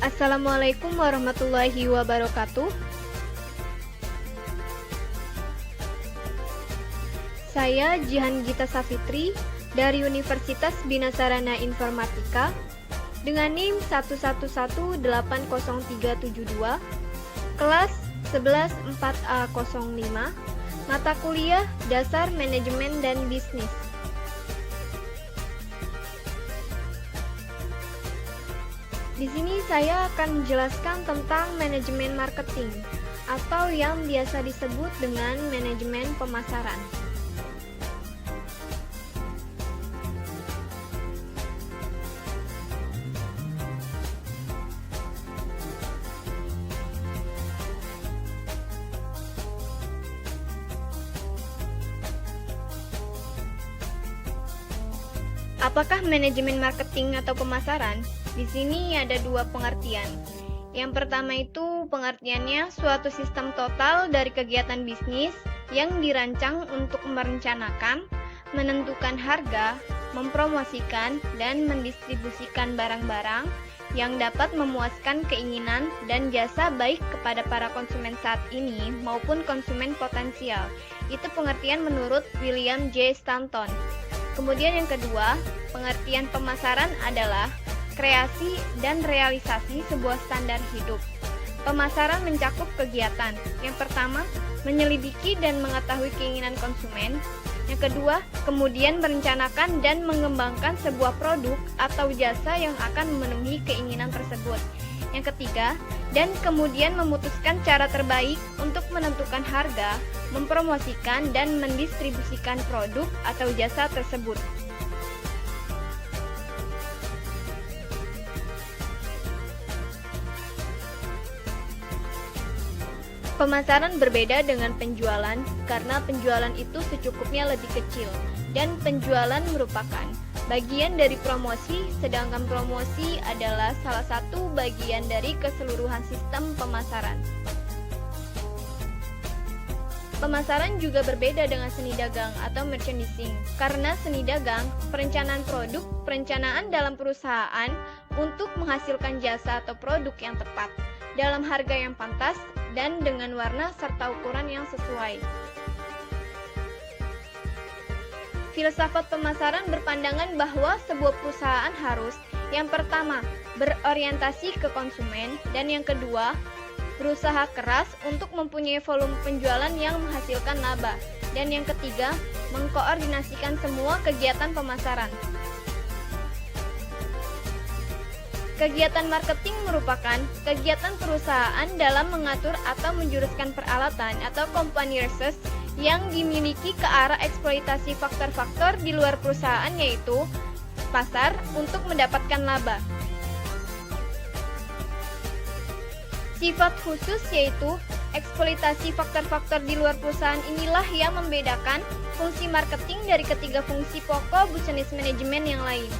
Assalamualaikum warahmatullahi wabarakatuh. Saya Jihan Gita Safitri dari Universitas Bina Sarana Informatika dengan NIM 11180372, kelas 11 4A05, mata kuliah Dasar Manajemen dan Bisnis. Di sini saya akan menjelaskan tentang manajemen marketing atau yang biasa disebut dengan manajemen pemasaran. Apakah manajemen marketing atau pemasaran? Di sini ada dua pengertian. Yang pertama itu pengertiannya suatu sistem total dari kegiatan bisnis yang dirancang untuk merencanakan, menentukan harga, mempromosikan, dan mendistribusikan barang-barang yang dapat memuaskan keinginan dan jasa baik kepada para konsumen saat ini maupun konsumen potensial. Itu pengertian menurut William J. Stanton. Kemudian yang kedua, pengertian pemasaran adalah kreasi dan realisasi sebuah standar hidup. Pemasaran mencakup kegiatan. Yang pertama, menyelidiki dan mengetahui keinginan konsumen. Yang kedua, kemudian merencanakan dan mengembangkan sebuah produk atau jasa yang akan memenuhi keinginan tersebut. Yang ketiga, dan kemudian memutuskan cara terbaik untuk menentukan harga, mempromosikan dan mendistribusikan produk atau jasa tersebut. Pemasaran berbeda dengan penjualan karena penjualan itu secukupnya lebih kecil dan penjualan merupakan bagian dari promosi, sedangkan promosi adalah salah satu bagian dari keseluruhan sistem pemasaran. Pemasaran juga berbeda dengan seni dagang atau merchandising karena seni dagang, perencanaan produk, perencanaan dalam perusahaan untuk menghasilkan jasa atau produk yang tepat dalam harga yang pantas dan dengan warna serta ukuran yang sesuai. Filsafat pemasaran berpandangan bahwa sebuah perusahaan harus yang pertama berorientasi ke konsumen dan yang kedua berusaha keras untuk mempunyai volume penjualan yang menghasilkan laba dan yang ketiga mengkoordinasikan semua kegiatan pemasaran. Kegiatan marketing merupakan kegiatan perusahaan dalam mengatur atau menjuruskan peralatan atau company research yang dimiliki ke arah eksploitasi faktor-faktor di luar perusahaan yaitu pasar untuk mendapatkan laba. Sifat khusus yaitu eksploitasi faktor-faktor di luar perusahaan inilah yang membedakan fungsi marketing dari ketiga fungsi pokok business management yang lain.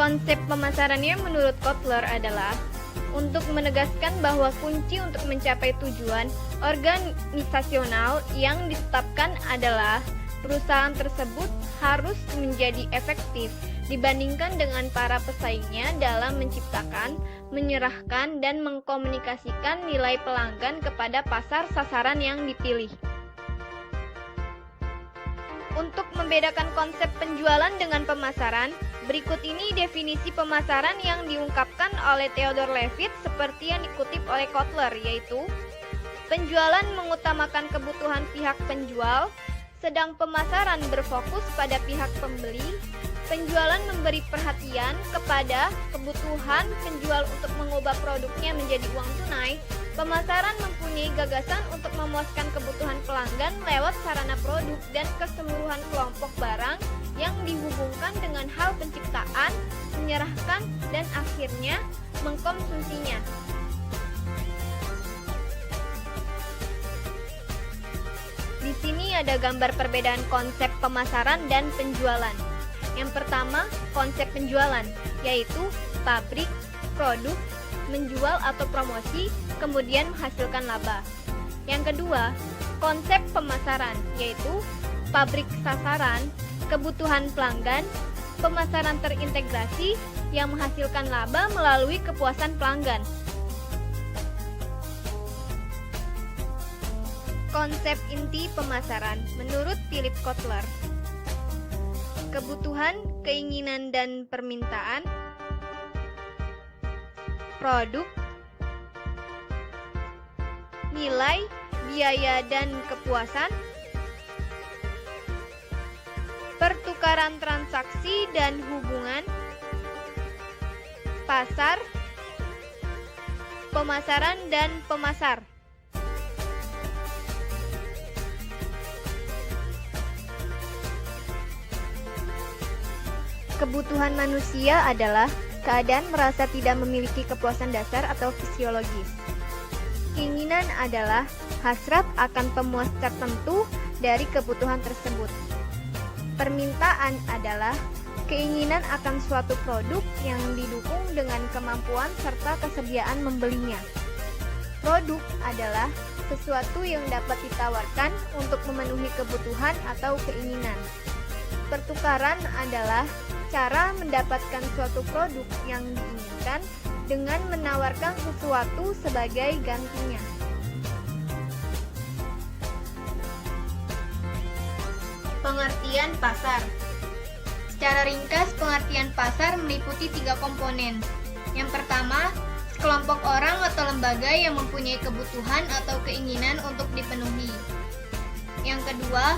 Konsep pemasarannya menurut Kotler adalah untuk menegaskan bahwa kunci untuk mencapai tujuan organisasional yang ditetapkan adalah perusahaan tersebut harus menjadi efektif dibandingkan dengan para pesaingnya dalam menciptakan, menyerahkan, dan mengkomunikasikan nilai pelanggan kepada pasar sasaran yang dipilih. Untuk membedakan konsep penjualan dengan pemasaran, berikut ini definisi pemasaran yang diungkapkan oleh Theodore Levitt seperti yang dikutip oleh Kotler, yaitu penjualan mengutamakan kebutuhan pihak penjual, sedang pemasaran berfokus pada pihak pembeli. Penjualan memberi perhatian kepada kebutuhan penjual untuk mengubah produknya menjadi uang tunai. Pemasaran mempunyai gagasan untuk memuaskan kebutuhan pelanggan lewat sarana produk dan keseluruhan kelompok barang yang dihubungkan dengan hal penciptaan, menyerahkan, dan akhirnya mengkonsumsinya. Di sini ada gambar perbedaan konsep pemasaran dan penjualan. Yang pertama, konsep penjualan, yaitu pabrik, produk, menjual atau promosi, kemudian menghasilkan laba. Yang kedua, konsep pemasaran, yaitu pabrik sasaran, kebutuhan pelanggan, pemasaran terintegrasi yang menghasilkan laba melalui kepuasan pelanggan. Konsep inti pemasaran menurut Philip Kotler. Kebutuhan, keinginan, dan permintaan, produk, nilai, biaya, dan kepuasan, pertukaran transaksi dan hubungan, pasar, pemasaran, dan pemasar. Kebutuhan manusia adalah keadaan merasa tidak memiliki kepuasan dasar atau fisiologis. Keinginan adalah hasrat akan pemuas tertentu dari kebutuhan tersebut. Permintaan adalah keinginan akan suatu produk yang didukung dengan kemampuan serta kesediaan membelinya. Produk adalah sesuatu yang dapat ditawarkan untuk memenuhi kebutuhan atau keinginan. Pertukaran adalah cara mendapatkan suatu produk yang diinginkan dengan menawarkan sesuatu sebagai gantinya. Pengertian pasar. Secara ringkas, pengertian pasar meliputi 3 komponen. Yang pertama, sekelompok orang atau lembaga yang mempunyai kebutuhan atau keinginan untuk dipenuhi. Yang kedua,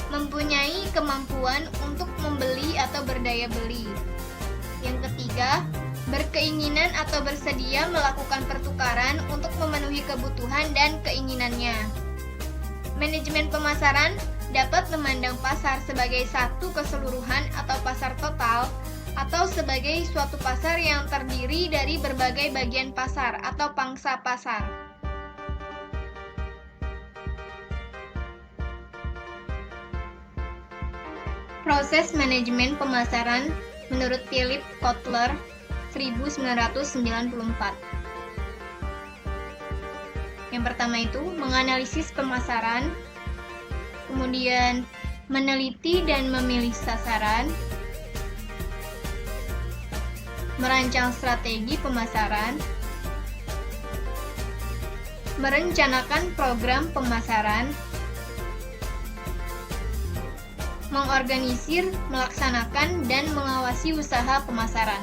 mempunyai kemampuan untuk membeli atau berdaya beli. Yang ketiga, berkeinginan atau bersedia melakukan pertukaran untuk memenuhi kebutuhan dan keinginannya. Manajemen pemasaran dapat memandang pasar sebagai satu keseluruhan atau pasar total, atau sebagai suatu pasar yang terdiri dari berbagai bagian pasar atau pangsa pasar. Proses manajemen pemasaran menurut Philip Kotler 1994. Yang pertama itu menganalisis pemasaran, kemudian meneliti dan memilih sasaran, merancang strategi pemasaran, merencanakan program pemasaran, mengorganisir, melaksanakan, dan mengawasi usaha pemasaran.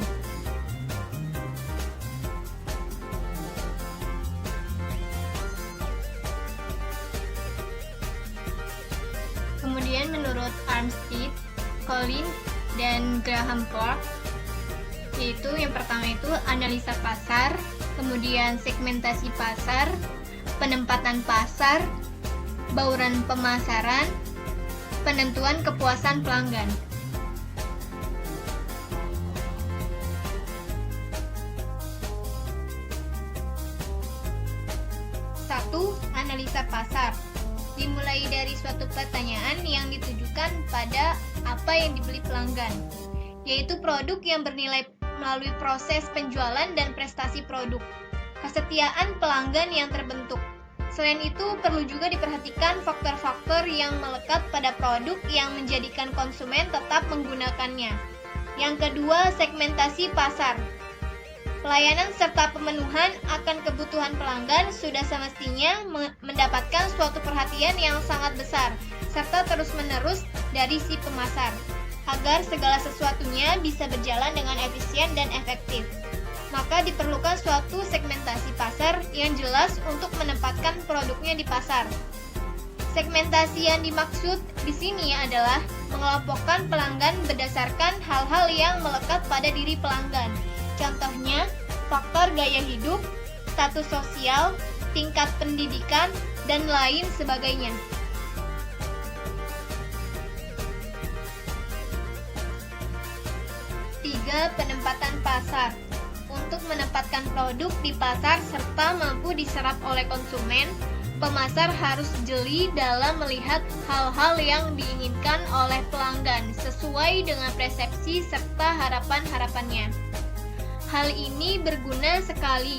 Kemudian menurut Armstead, Collins, dan Graham Clark, yaitu yang pertama itu analisa pasar, kemudian segmentasi pasar, penempatan pasar, bauran pemasaran, penentuan kepuasan pelanggan. Satu, analisa pasar. Dimulai dari suatu pertanyaan yang ditujukan pada apa yang dibeli pelanggan, yaitu produk yang bernilai melalui proses penjualan dan prestasi produk, kesetiaan pelanggan yang terbentuk. Selain itu, perlu juga diperhatikan faktor-faktor yang melekat pada produk yang menjadikan konsumen tetap menggunakannya. Yang kedua, segmentasi pasar. Pelayanan serta pemenuhan akan kebutuhan pelanggan sudah semestinya mendapatkan suatu perhatian yang sangat besar, serta terus-menerus dari si pemasar, agar segala sesuatunya bisa berjalan dengan efisien dan efektif. Maka diperlukan suatu segmentasi pasar yang jelas untuk menempatkan produknya di pasar. Segmentasi yang dimaksud di sini adalah mengelompokkan pelanggan berdasarkan hal-hal yang melekat pada diri pelanggan. Contohnya, faktor gaya hidup, status sosial, tingkat pendidikan, dan lain sebagainya. 3. Penempatan pasar. Untuk menempatkan produk di pasar serta mampu diserap oleh konsumen, pemasar harus jeli dalam melihat hal-hal yang diinginkan oleh pelanggan sesuai dengan persepsi serta harapan-harapannya. Hal ini berguna sekali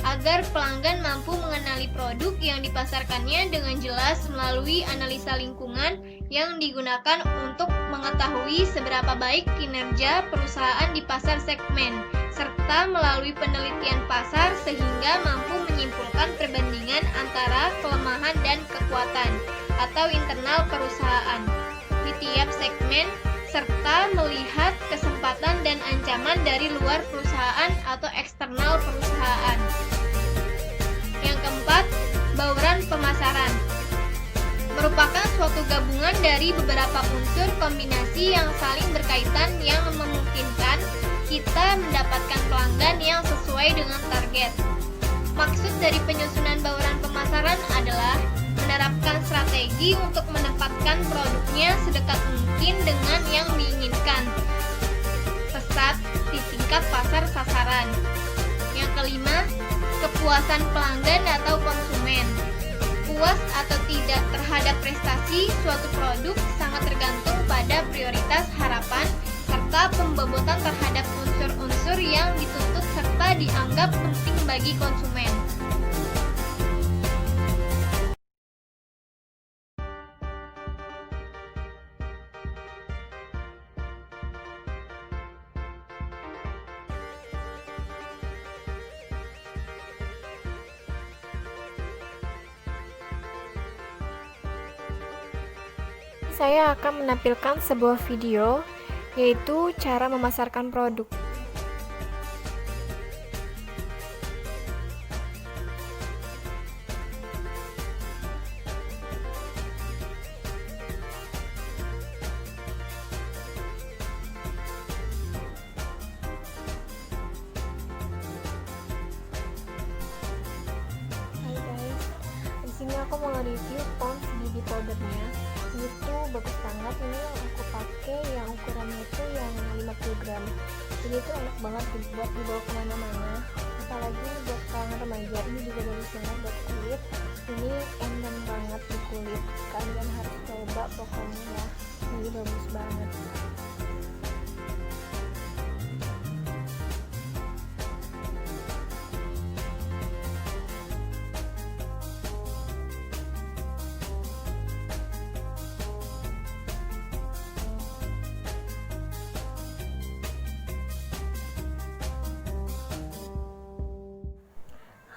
agar pelanggan mampu mengenali produk yang dipasarkannya dengan jelas melalui analisa lingkungan yang digunakan untuk mengetahui seberapa baik kinerja perusahaan di pasar segmen, serta melalui penelitian pasar sehingga mampu menyimpulkan perbandingan antara kelemahan dan kekuatan atau internal perusahaan di tiap segmen, serta melihat kesempatan dan ancaman dari luar perusahaan atau eksternal perusahaan. Yang keempat, bauran pemasaran merupakan suatu gabungan dari beberapa unsur kombinasi yang saling berkaitan yang memungkinkan kita mendapatkan pelanggan yang sesuai dengan target. Maksud dari penyusunan bauran pemasaran adalah menerapkan strategi untuk menempatkan produknya sedekat mungkin dengan yang diinginkan pesat di tingkat pasar sasaran. Yang kelima, kepuasan pelanggan atau konsumen. Puas atau tidak terhadap prestasi suatu produk sangat tergantung pada prioritas harapan serta pembobotan terhadap unsur-unsur yang dituntut serta dianggap penting bagi konsumen. Saya akan menampilkan sebuah video, yaitu cara memasarkan produk. Hai guys, di sini aku mau nge-review Pond's BB powdernya. Itu bagus banget. Ini yang aku pakai yang ukurannya itu yang 50 gram. Ini tuh enak banget buat dibawa kemana-mana, apalagi buat kalangan remaja. Ini juga bagus banget buat kulit. Ini enak banget di kulit, kalian harus coba pokoknya ya. Ini bagus banget.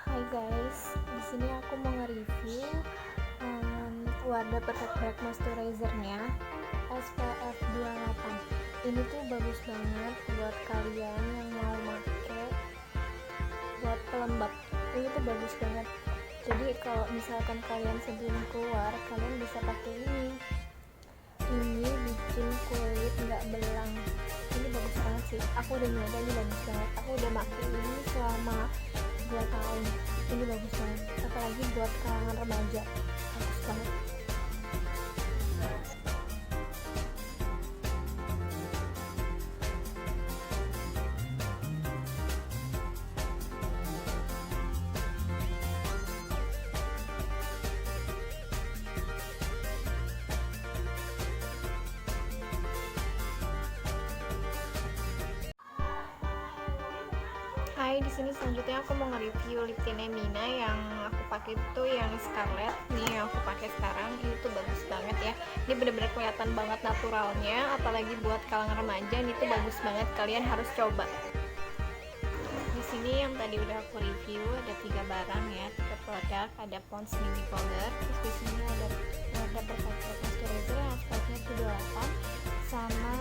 Hai guys, di sini aku mau nge-review Wardah Perfect Black Moisturizer-nya SPF 28. Ini tuh bagus banget buat kalian yang mau pakai buat pelembab. Ini tuh bagus banget. Jadi kalau misalkan kalian sebelum keluar, kalian bisa pakai ini. Ini bikin kulit nggak belang. Ini bagus banget sih. Aku udah nyoba, ini bagus banget. Aku udah pakai ini selama 2 tahun. Ini bagus banget, apalagi buat kalangan remaja, bagus banget. Hai, di sini selanjutnya aku mau nge-review lip tint Mina yang aku pakai itu yang Scarlett. Nih yang aku pakai sekarang, ini tuh bagus banget ya. Ini bener-bener kelihatan banget naturalnya, apalagi buat kalangan remaja ini tuh bagus banget. Kalian harus coba. Di sini yang tadi udah aku review ada 3 barang ya, 3 produk. Ada Pond's BB powder, terus di sini ada Wardah Perfect Black Moisturizer yang SPF-nya 78, sama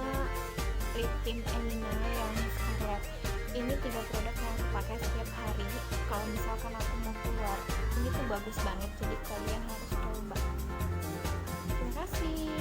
lip tint Mina yang Scarlett. Ini 3 produk yang aku pakai setiap hari kalau misalkan aku mau keluar. Ini tuh bagus banget, jadi kalian harus coba. Terima kasih.